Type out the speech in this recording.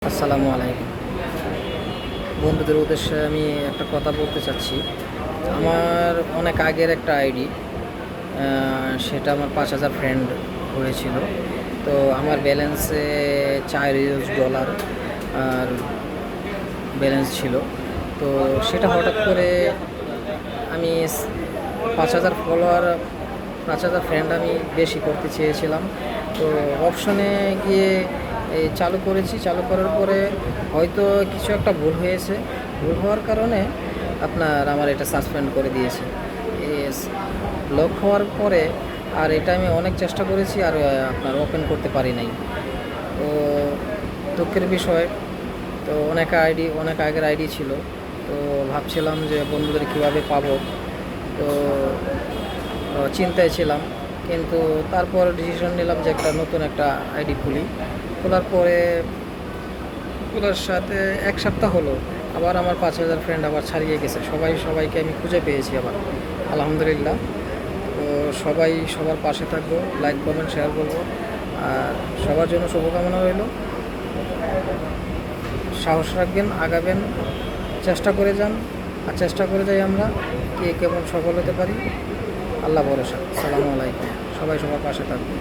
আসসালামু আলাইকুম। বন্ধুদের উদ্দেশ্যে আমি একটা কথা বলতে চাচ্ছি। আমার অনেক আগের একটা আইডি, সেটা আমার ৫,০০০ ফ্রেন্ড হয়েছিল। তো আমার ব্যালেন্সে $4 আর ব্যালেন্স ছিল। তো সেটা হঠাৎ করে আমি ৫,০০০ ফলোয়ার, ৫,০০০ ফ্রেন্ড আমি বেশি করতে চেয়েছিলাম। তো অপশনে গিয়ে চালু করেছি। চালু করার পরে হয়তো কিছু একটা ভুল হয়েছে। ভুল হওয়ার কারণে আমার এটা সাসপেন্ড করে দিয়েছে। লক হওয়ার পরে আর এটা আমি অনেক চেষ্টা করেছি, আর ওপেন করতে পারি নাই। তো দুঃখের বিষয়। তো অনেক আগের আইডি ছিল। তো ভাবছিলাম যে বন্ধুদের কীভাবে পাবো। তো চিন্তায় ছিলাম, কিন্তু তারপর ডিসিশন নিলাম যে নতুন একটা আইডি খুলি। খোলার পরে খোলার সাথে 1 সপ্তাহ হলো, আবার আমার ৫,০০০ ফ্রেন্ড আবার ছাড়িয়ে গেছে। সবাইকে আমি খুঁজে পেয়েছি আবার, আলহামদুলিল্লাহ। তো সবাই সবার পাশে থাকবো, লাইক কমেন্ট শেয়ার করবো, আর সবার জন্য শুভকামনা রইল। সাহস রাখবেন, আগাবেন, চেষ্টা করে যান, আর চেষ্টা করে যাই আমরা কে কেমন সফল হতে পারি। আল্লাহ ভরসা। আসসালামু আলাইকুম। সবাই সবার পাশে থাকবেন।